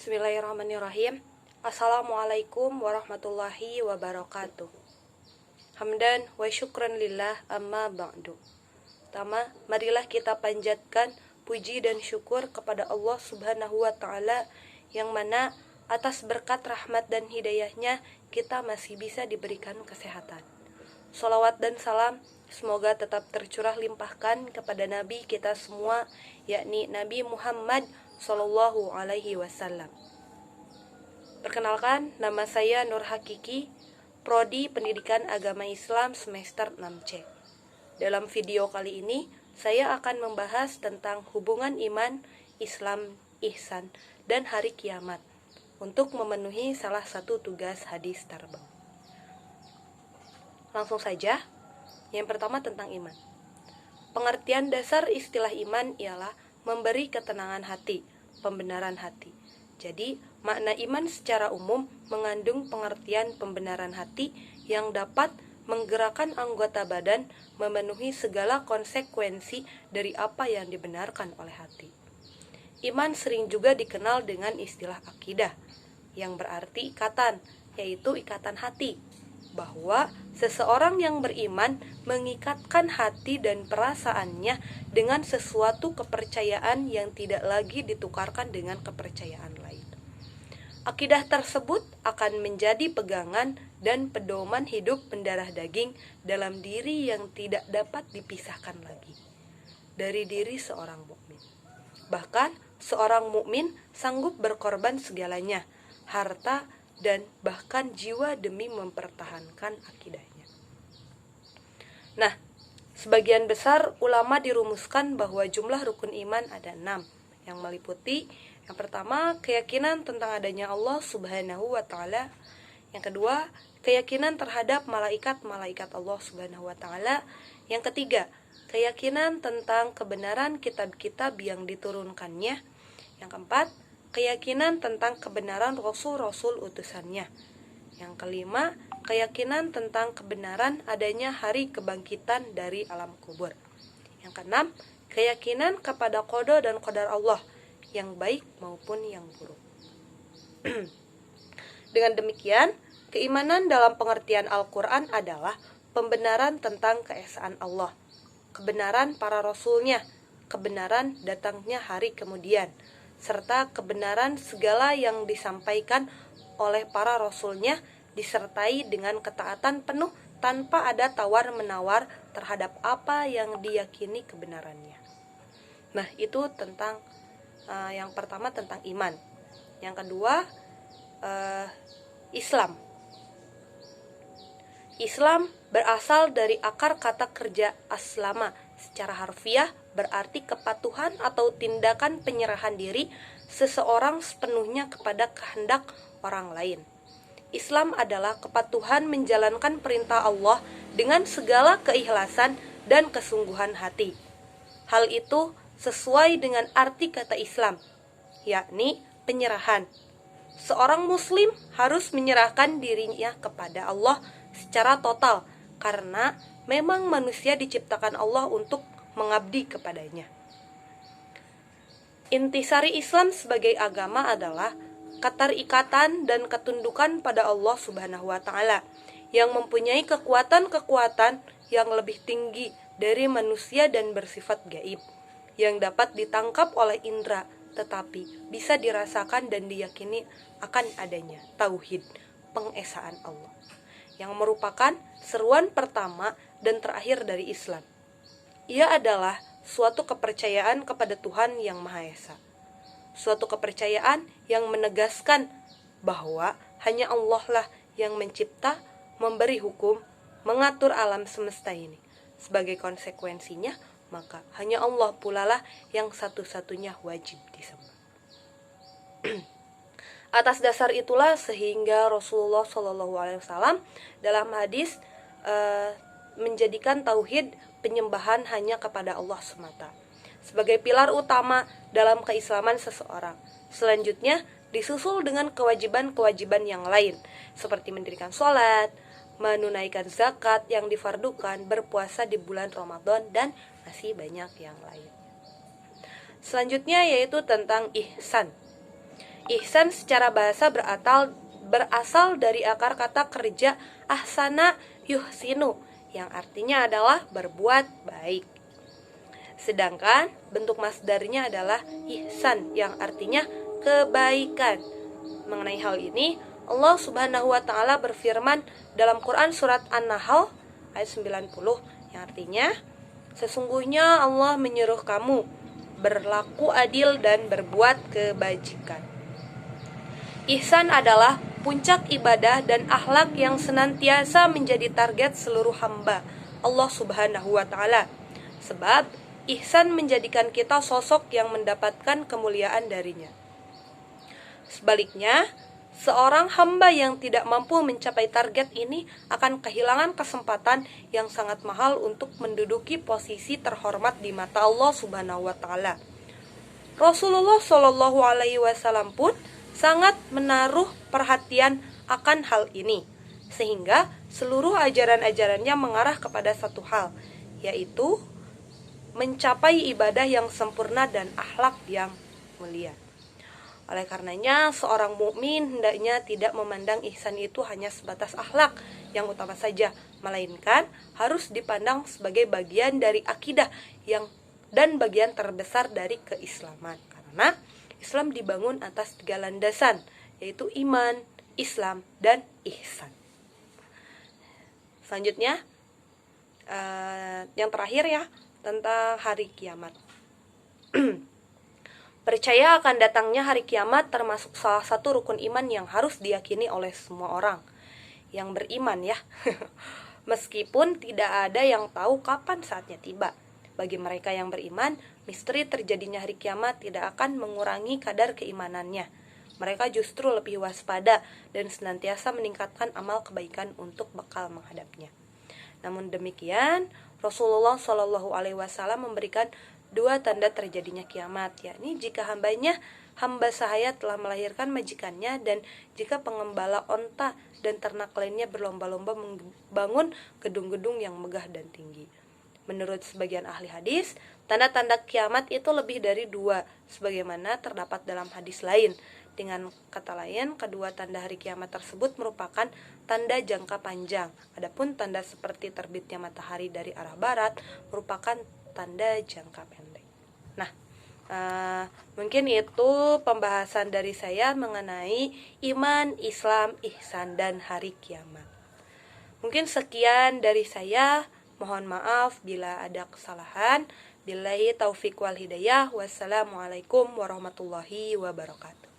Bismillahirrahmanirrahim. Assalamualaikum warahmatullahi wabarakatuh. Hamdan wa syukran lillah amma ba'du. Pertama, marilah kita panjatkan puji dan syukur kepada Allah Subhanahu wa taala yang mana atas berkat rahmat dan hidayahnya kita masih bisa diberikan kesehatan. Shalawat dan salam semoga tetap tercurah limpahkan kepada Nabi kita semua, yakni Nabi Muhammad Sallallahu Alaihi Wasallam. Perkenalkan, nama saya Nur Hakiki, Prodi Pendidikan Agama Islam semester 6C. Dalam video kali ini, saya akan membahas tentang hubungan iman, Islam, ihsan, dan hari kiamat untuk memenuhi salah satu tugas hadis terbang. Langsung saja, yang pertama tentang iman. Pengertian dasar istilah iman ialah memberi ketenangan hati, pembenaran hati. Jadi, makna iman secara umum mengandung pengertian pembenaran hati yang dapat menggerakkan anggota badan memenuhi segala konsekuensi dari apa yang dibenarkan oleh hati. Iman sering juga dikenal dengan istilah akidah, yang berarti ikatan, yaitu ikatan hati. Bahwa seseorang yang beriman mengikatkan hati dan perasaannya dengan sesuatu kepercayaan yang tidak lagi ditukarkan dengan kepercayaan lain. Akidah tersebut akan menjadi pegangan dan pedoman hidup mendarah daging dalam diri yang tidak dapat dipisahkan lagi dari diri seorang mukmin. Bahkan seorang mukmin sanggup berkorban segalanya, harta dan bahkan jiwa demi mempertahankan akidahnya. Nah, sebagian besar ulama dirumuskan bahwa jumlah rukun iman ada 6 yang meliputi yang pertama, keyakinan tentang adanya Allah Subhanahu wa taala. Yang kedua, keyakinan terhadap malaikat-malaikat Allah Subhanahu wa taala. Yang ketiga, keyakinan tentang kebenaran kitab-kitab yang diturunkannya. Yang keempat, keyakinan tentang kebenaran rasul-rasul utusannya. Yang kelima, keyakinan tentang kebenaran adanya hari kebangkitan dari alam kubur. Yang keenam, keyakinan kepada qada dan qadar Allah, yang baik maupun yang buruk. Dengan demikian, keimanan dalam pengertian Al-Quran adalah pembenaran tentang keesaan Allah, kebenaran para rasulnya, kebenaran datangnya hari kemudian, serta kebenaran segala yang disampaikan oleh para rasulnya disertai dengan ketaatan penuh tanpa ada tawar-menawar terhadap apa yang diyakini kebenarannya. Nah, itu tentang yang pertama tentang iman. Yang kedua, Islam. Islam berasal dari akar kata kerja aslama. Secara harfiah berarti kepatuhan atau tindakan penyerahan diri seseorang sepenuhnya kepada kehendak orang lain. Islam adalah kepatuhan menjalankan perintah Allah dengan segala keikhlasan dan kesungguhan hati. Hal itu sesuai dengan arti kata Islam, yakni penyerahan. Seorang muslim harus menyerahkan dirinya kepada Allah secara total, karena memang manusia diciptakan Allah untuk mengabdi kepadanya. Intisari Islam sebagai agama adalah keterikatan dan ketundukan pada Allah Subhanahu wa taala yang mempunyai kekuatan-kekuatan yang lebih tinggi dari manusia dan bersifat gaib, yang dapat ditangkap oleh indera tetapi bisa dirasakan dan diyakini akan adanya tauhid, pengesaan Allah, yang merupakan seruan pertama dan terakhir dari Islam. Ia adalah suatu kepercayaan kepada Tuhan yang Maha Esa, suatu kepercayaan yang menegaskan bahwa hanya Allah lah yang mencipta, memberi hukum, mengatur alam semesta ini. Sebagai konsekuensinya, maka hanya Allah pula lah yang satu-satunya wajib disembah. Atas dasar itulah sehingga Rasulullah SAW dalam hadis menjadikan tauhid penyembahan hanya kepada Allah semata sebagai pilar utama dalam keislaman seseorang. Selanjutnya disusul dengan kewajiban-kewajiban yang lain seperti mendirikan sholat, menunaikan zakat yang difardukan, berpuasa di bulan Ramadan, dan masih banyak yang lain. Selanjutnya yaitu tentang ihsan. Ihsan secara bahasa berasal dari akar kata kerja ahsana yuhsinu, yang artinya adalah berbuat baik. Sedangkan bentuk masdarnya adalah ihsan, yang artinya kebaikan. Mengenai hal ini, Allah Subhanahu wa taala berfirman dalam Quran surat An-Nahl ayat 90, yang artinya, sesungguhnya Allah menyuruh kamu berlaku adil dan berbuat kebajikan. Ihsan adalah puncak ibadah dan akhlak yang senantiasa menjadi target seluruh hamba Allah Subhanahu wa taala. Sebab ihsan menjadikan kita sosok yang mendapatkan kemuliaan darinya. Sebaliknya, seorang hamba yang tidak mampu mencapai target ini akan kehilangan kesempatan yang sangat mahal untuk menduduki posisi terhormat di mata Allah Subhanahu wa taala. Rasulullah Shallallahu alaihi wasallam pun sangat menaruh perhatian akan hal ini, sehingga seluruh ajaran-ajarannya mengarah kepada satu hal, yaitu mencapai ibadah yang sempurna dan akhlak yang mulia. Oleh karenanya, seorang mukmin hendaknya tidak memandang ihsan itu hanya sebatas akhlak yang utama saja, melainkan harus dipandang sebagai bagian dari akidah dan bagian terbesar dari keislaman. Karena Islam dibangun atas 3 landasan, yaitu iman, Islam, dan ihsan. Selanjutnya, yang terakhir ya, tentang hari kiamat. Percaya akan datangnya hari kiamat termasuk salah satu rukun iman yang harus diyakini oleh semua orang yang beriman ya. Meskipun tidak ada yang tahu kapan saatnya tiba. Bagi mereka yang beriman, misteri terjadinya hari kiamat tidak akan mengurangi kadar keimanannya. Mereka justru lebih waspada dan senantiasa meningkatkan amal kebaikan untuk bekal menghadapnya. Namun demikian, Rasulullah Shallallahu alaihi wasallam memberikan 2 tanda terjadinya kiamat, yakni jika hamba sahaya telah melahirkan majikannya, dan jika pengembala onta dan ternak lainnya berlomba-lomba membangun gedung-gedung yang megah dan tinggi. Menurut sebagian ahli hadis, tanda-tanda kiamat itu lebih dari 2, sebagaimana terdapat dalam hadis lain. Dengan kata lain, kedua tanda hari kiamat tersebut merupakan tanda jangka panjang. Adapun tanda seperti terbitnya matahari dari arah barat merupakan tanda jangka pendek. Nah, mungkin itu pembahasan dari saya mengenai iman, Islam, ihsan, dan hari kiamat. Mungkin sekian dari saya. Mohon maaf bila ada kesalahan. Billahi taufiq wal hidayah. Wassalamualaikum warahmatullahi wabarakatuh.